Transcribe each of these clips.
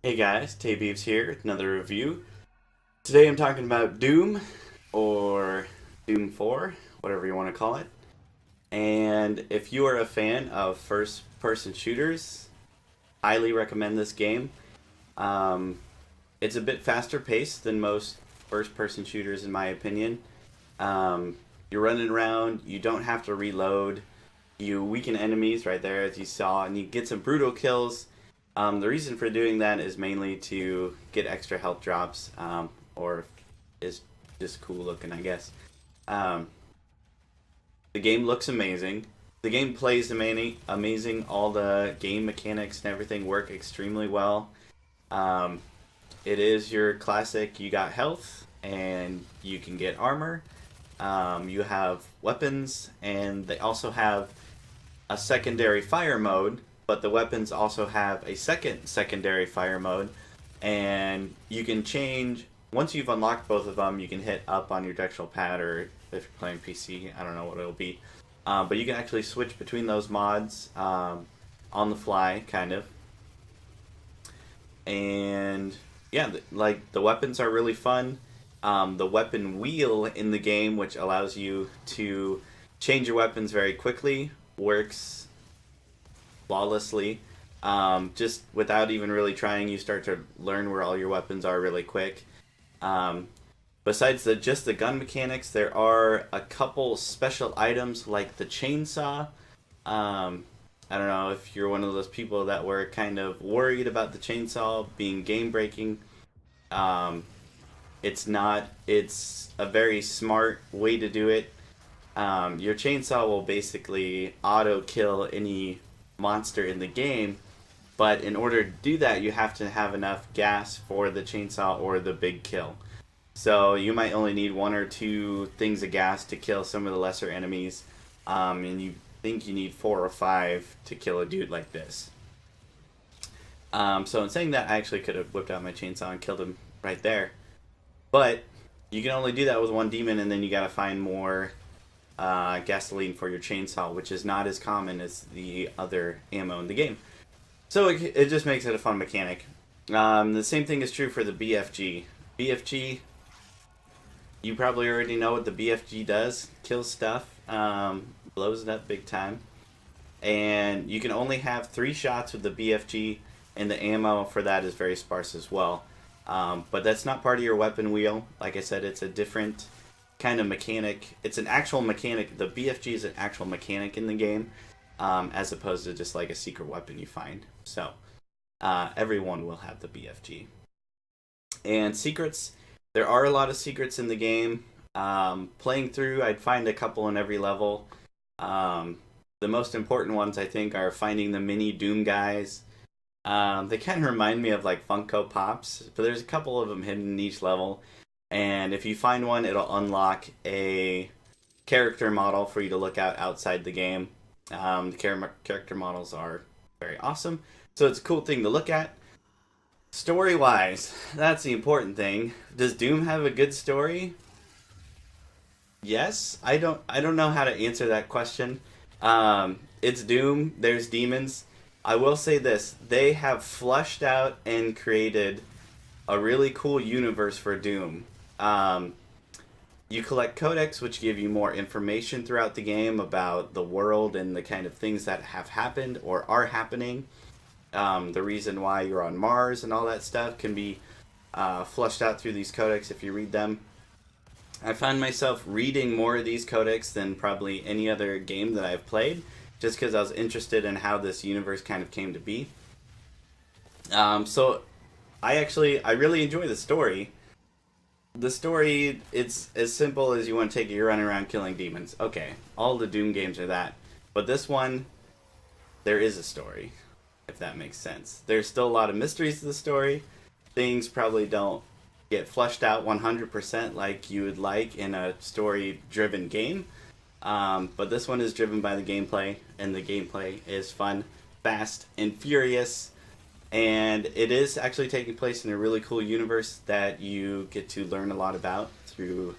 Hey guys, Tay Beeves here with another review. Today I'm talking about Doom, or Doom 4, whatever you want to call it. And if you are a fan of first person shooters, highly recommend this game. Um, it's a bit faster paced than most first person shooters, in my opinion. You're running around, you don't have to reload, you weaken enemies right there, as you saw, and you get some brutal kills. The reason for doing that is mainly to get extra health drops, or is just cool looking, I guess. Um, the game looks amazing. The game plays amazing. All the game mechanics and everything work extremely well. Um, it is your classic. You got health, and you can get armor. You have weapons, and they also have a secondary fire mode, but the weapons also have a secondary fire mode, and you can change once you've unlocked both of them. You can hit up on your directional pad, or if you're playing PC, I don't know what it'll be, but you can actually switch between those mods on the fly, kind of. And yeah, like the weapons are really fun. The weapon wheel in the game, which allows you to change your weapons very quickly, works flawlessly. Just without even really trying, you start to learn where all your weapons are really quick. Um, Besides just the gun mechanics, there are a couple special items like the chainsaw. I don't know if you're one of those people that were kind of worried about the chainsaw being game breaking. Um, it's not. It's a very smart way to do it. Your chainsaw will basically auto kill any monster in the game, but in order to do that, you have to have enough gas for the chainsaw or the big kill. So you might only need one or two things of gas to kill some of the lesser enemies, and you think you need four or five to kill a dude like this. So in saying that, I actually could have whipped out my chainsaw and killed him right there. But you can only do that with one demon, and then you gotta find more gasoline for your chainsaw, which is not as common as the other ammo in the game. So it just makes it a fun mechanic. The same thing is true for the BFG. BFG, you probably already know what the BFG does. Kills stuff, blows it up big time. And you can only have 3 shots with the BFG, and the ammo for that is very sparse as well. But that's not part of your weapon wheel. Like I said, it's a different kind of mechanic. It's an actual mechanic. The BFG is an actual mechanic in the game, as opposed to just like a secret weapon you find. So everyone will have the BFG. And secrets, there are a lot of secrets in the game. Playing through, I'd find a couple in every level. The most important ones, I think, are finding the mini Doom guys. They kind of remind me of like Funko Pops, but there's a couple of them hidden in each level. And if you find one, it'll unlock a character model for you to look at outside the game. The character models are very awesome, so it's a cool thing to look at. Story wise, that's the important thing. Does Doom have a good story? Yes. I don't know how to answer that question. It's Doom. There's demons. I will say this: they have flushed out and created a really cool universe for Doom. Um, you collect codex, which give you more information throughout the game about the world and the kind of things that have happened or are happening. The reason why you're on Mars and all that stuff can be flushed out through these codex if you read them. I find myself reading more of these codex than probably any other game that I've played, just because I was interested in how this universe kind of came to be. So I really enjoy the story. The story, it's as simple as you want to take it. You're running around killing demons. Okay, all the Doom games are that, but this one, there is a story, if that makes sense. There's still a lot of mysteries to the story. Things probably don't get flushed out 100% like you would like in a story-driven game. But this one is driven by the gameplay, and the gameplay is fun, fast, and furious. And it is actually taking place in a really cool universe that you get to learn a lot about through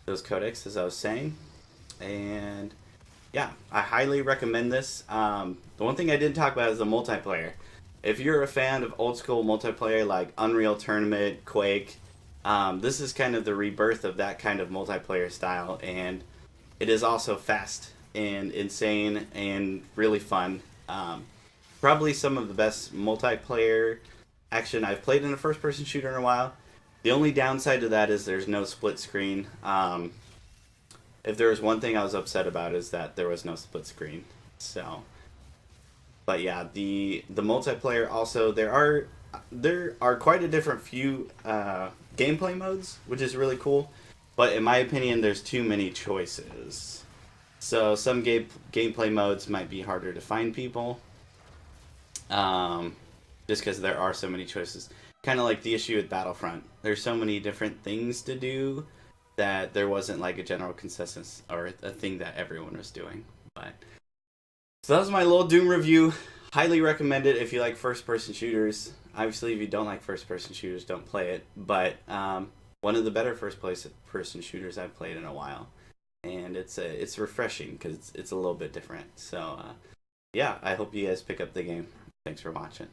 those codex, as I was saying. And yeah, I highly recommend this. The one thing I didn't talk about is the multiplayer. if you're a fan of old school multiplayer like Unreal Tournament, Quake, this is kind of the rebirth of that kind of multiplayer style, and it is also fast and insane and really fun. Probably some of the best multiplayer action I've played in a first person shooter in a while. The only downside to that is there's no split screen. If there was one thing I was upset about is that there was no split screen. So, but yeah, the multiplayer also there are quite a different few gameplay modes, which is really cool. But in my opinion, there's too many choices. So some gameplay modes might be harder to find people, just because there are so many choices. Kind of like the issue with Battlefront. There's so many different things to do that there wasn't like a general consensus or a thing that everyone was doing. But so that was my little Doom review. Highly recommend it if you like first-person shooters. Obviously, if you don't like first-person shooters, don't play it. But one of the better first-person shooters I've played in a while, and it's refreshing because it's a little bit different. So yeah, I hope you guys pick up the game. Thanks for watching.